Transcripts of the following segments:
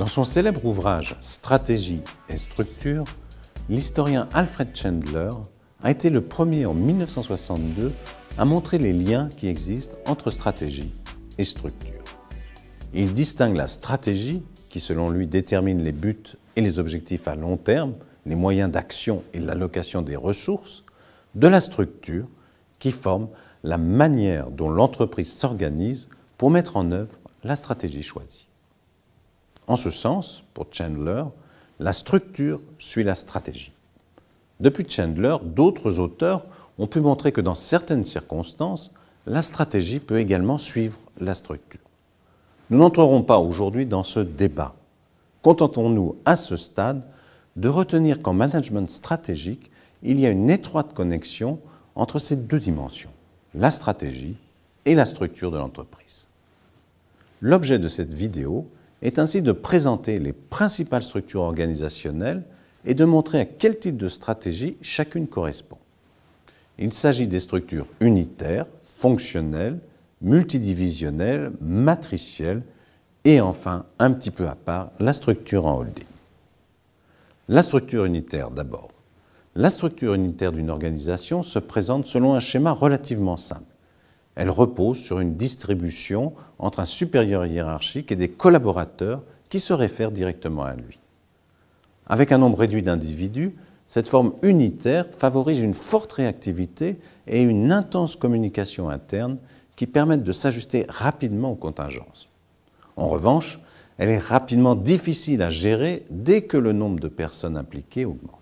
Dans son célèbre ouvrage « Stratégie et structure », l'historien Alfred Chandler a été le premier en 1962 à montrer les liens qui existent entre stratégie et structure. Il distingue la stratégie, qui selon lui détermine les buts et les objectifs à long terme, les moyens d'action et l'allocation des ressources, de la structure, qui forme la manière dont l'entreprise s'organise pour mettre en œuvre la stratégie choisie. En ce sens, pour Chandler, la structure suit la stratégie. Depuis Chandler, d'autres auteurs ont pu montrer que dans certaines circonstances, la stratégie peut également suivre la structure. Nous n'entrerons pas aujourd'hui dans ce débat. Contentons-nous à ce stade de retenir qu'en management stratégique, il y a une étroite connexion entre ces deux dimensions, la stratégie et la structure de l'entreprise. L'objet de cette vidéo est ainsi de présenter les principales structures organisationnelles et de montrer à quel type de stratégie chacune correspond. Il s'agit des structures unitaires, fonctionnelles, multidivisionnelles, matricielles et enfin, un petit peu à part, la structure en holding. La structure unitaire d'abord. La structure unitaire d'une organisation se présente selon un schéma relativement simple. Elle repose sur une distribution entre un supérieur hiérarchique et des collaborateurs qui se réfèrent directement à lui. Avec un nombre réduit d'individus, cette forme unitaire favorise une forte réactivité et une intense communication interne qui permettent de s'ajuster rapidement aux contingences. En revanche, elle est rapidement difficile à gérer dès que le nombre de personnes impliquées augmente.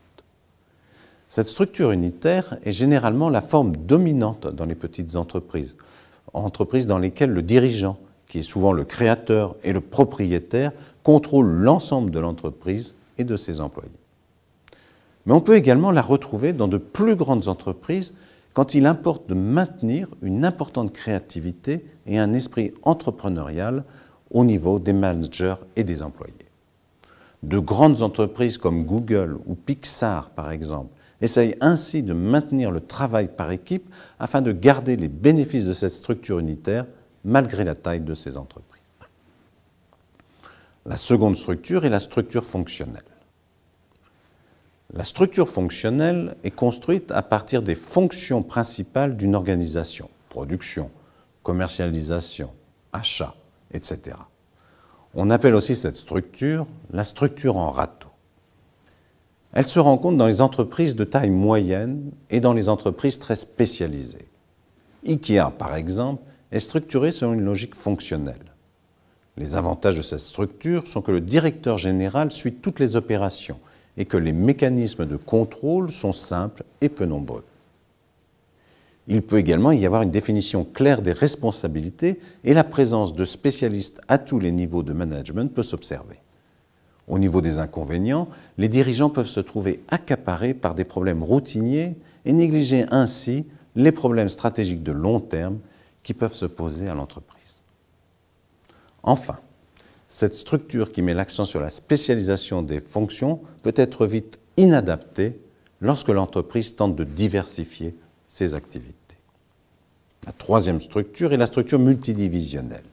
Cette structure unitaire est généralement la forme dominante dans les petites entreprises dans lesquelles le dirigeant, qui est souvent le créateur et le propriétaire, contrôle l'ensemble de l'entreprise et de ses employés. Mais on peut également la retrouver dans de plus grandes entreprises quand il importe de maintenir une importante créativité et un esprit entrepreneurial au niveau des managers et des employés. De grandes entreprises comme Google ou Pixar, par exemple, essayent ainsi de maintenir le travail par équipe afin de garder les bénéfices de cette structure unitaire malgré la taille de ces entreprises. La seconde structure est la structure fonctionnelle. La structure fonctionnelle est construite à partir des fonctions principales d'une organisation, production, commercialisation, achat, etc. On appelle aussi cette structure la structure en râteau. Elle se rencontre dans les entreprises de taille moyenne et dans les entreprises très spécialisées. IKEA, par exemple, est structurée selon une logique fonctionnelle. Les avantages de cette structure sont que le directeur général suit toutes les opérations et que les mécanismes de contrôle sont simples et peu nombreux. Il peut également y avoir une définition claire des responsabilités et la présence de spécialistes à tous les niveaux de management peut s'observer. Au niveau des inconvénients, les dirigeants peuvent se trouver accaparés par des problèmes routiniers et négliger ainsi les problèmes stratégiques de long terme qui peuvent se poser à l'entreprise. Enfin, cette structure qui met l'accent sur la spécialisation des fonctions peut être vite inadaptée lorsque l'entreprise tente de diversifier ses activités. La troisième structure est la structure multidivisionnelle.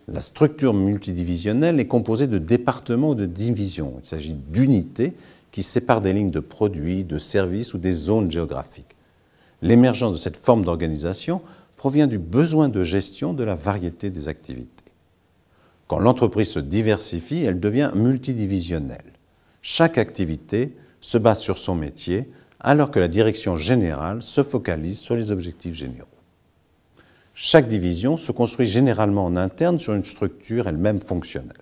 La structure multidivisionnelle est composée de départements ou de divisions. Il s'agit d'unités qui séparent des lignes de produits, de services ou des zones géographiques. L'émergence de cette forme d'organisation provient du besoin de gestion de la variété des activités. Quand l'entreprise se diversifie, elle devient multidivisionnelle. Chaque activité se base sur son métier, alors que la direction générale se focalise sur les objectifs généraux. Chaque division se construit généralement en interne sur une structure elle-même fonctionnelle.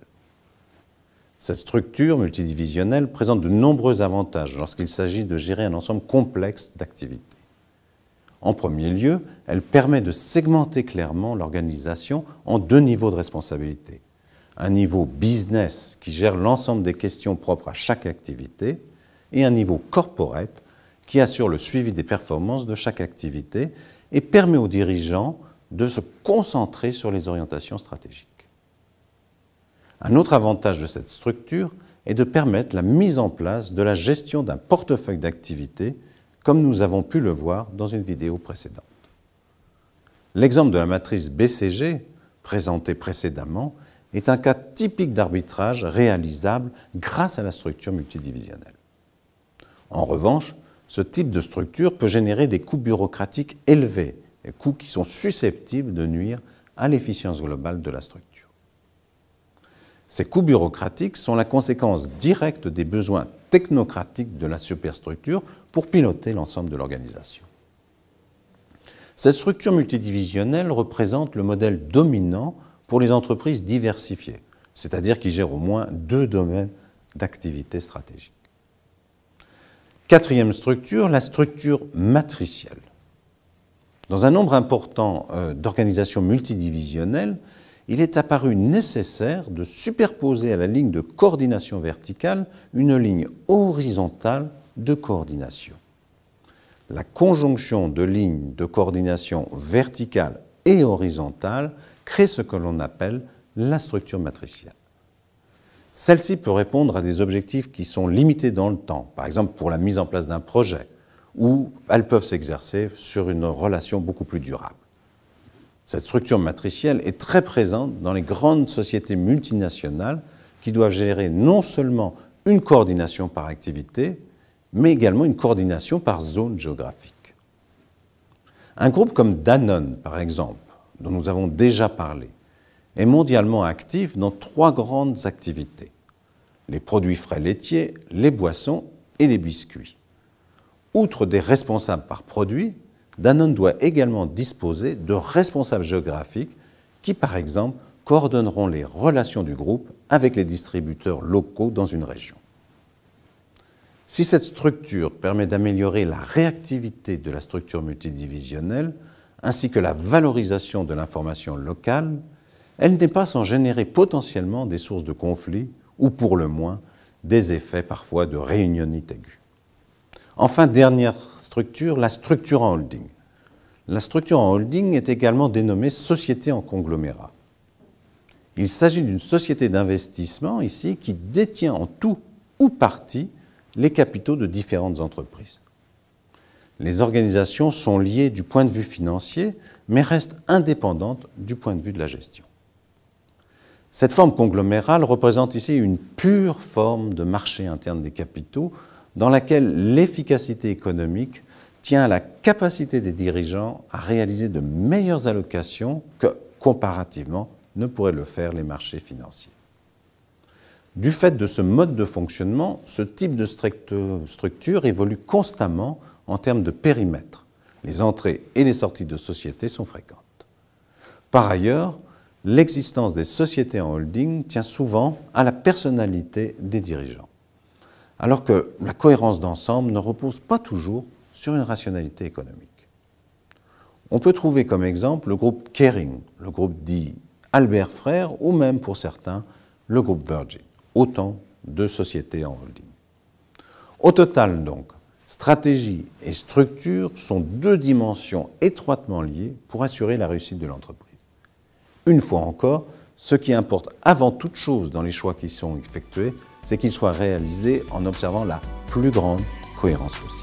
Cette structure multidivisionnelle présente de nombreux avantages lorsqu'il s'agit de gérer un ensemble complexe d'activités. En premier lieu, elle permet de segmenter clairement l'organisation en deux niveaux de responsabilité. Un niveau business qui gère l'ensemble des questions propres à chaque activité et un niveau corporate qui assure le suivi des performances de chaque activité et permet aux dirigeants de se concentrer sur les orientations stratégiques. Un autre avantage de cette structure est de permettre la mise en place de la gestion d'un portefeuille d'activités, comme nous avons pu le voir dans une vidéo précédente. L'exemple de la matrice BCG, présenté précédemment, est un cas typique d'arbitrage réalisable grâce à la structure multidivisionnelle. En revanche, ce type de structure peut générer des coûts bureaucratiques élevés, des coûts qui sont susceptibles de nuire à l'efficience globale de la structure. Ces coûts bureaucratiques sont la conséquence directe des besoins technocratiques de la superstructure pour piloter l'ensemble de l'organisation. Cette structure multidivisionnelle représente le modèle dominant pour les entreprises diversifiées, c'est-à-dire qui gèrent au moins 2 domaines d'activité stratégique. Quatrième structure, la structure matricielle. Dans un nombre important d'organisations multidivisionnelles, il est apparu nécessaire de superposer à la ligne de coordination verticale une ligne horizontale de coordination. La conjonction de lignes de coordination verticale et horizontale crée ce que l'on appelle la structure matricielle. Celle-ci peut répondre à des objectifs qui sont limités dans le temps, par exemple pour la mise en place d'un projet, ou elles peuvent s'exercer sur une relation beaucoup plus durable. Cette structure matricielle est très présente dans les grandes sociétés multinationales qui doivent gérer non seulement une coordination par activité, mais également une coordination par zone géographique. Un groupe comme Danone, par exemple, dont nous avons déjà parlé, est mondialement actif dans 3 grandes activités: les produits frais laitiers, les boissons et les biscuits. Outre des responsables par produit, Danone doit également disposer de responsables géographiques qui, par exemple, coordonneront les relations du groupe avec les distributeurs locaux dans une région. Si cette structure permet d'améliorer la réactivité de la structure multidivisionnelle ainsi que la valorisation de l'information locale, elle n'est pas sans générer potentiellement des sources de conflits ou, pour le moins, des effets parfois de réunionnite aiguë. Enfin, dernière structure, la structure en holding. La structure en holding est également dénommée société en conglomérat. Il s'agit d'une société d'investissement ici qui détient en tout ou partie les capitaux de différentes entreprises. Les organisations sont liées du point de vue financier, mais restent indépendantes du point de vue de la gestion. Cette forme conglomérale représente ici une pure forme de marché interne des capitaux dans laquelle l'efficacité économique tient à la capacité des dirigeants à réaliser de meilleures allocations que, comparativement, ne pourraient le faire les marchés financiers. Du fait de ce mode de fonctionnement, ce type de structure évolue constamment en termes de périmètre. Les entrées et les sorties de sociétés sont fréquentes. Par ailleurs, l'existence des sociétés en holding tient souvent à la personnalité des dirigeants, alors que la cohérence d'ensemble ne repose pas toujours sur une rationalité économique. On peut trouver comme exemple le groupe Kering, le groupe dit Albert Frères, ou même pour certains, le groupe Virgin, autant de sociétés en holding. Au total donc, stratégie et structure sont 2 dimensions étroitement liées pour assurer la réussite de l'entreprise. Une fois encore, ce qui importe avant toute chose dans les choix qui sont effectués, c'est qu'ils soient réalisés en observant la plus grande cohérence possible.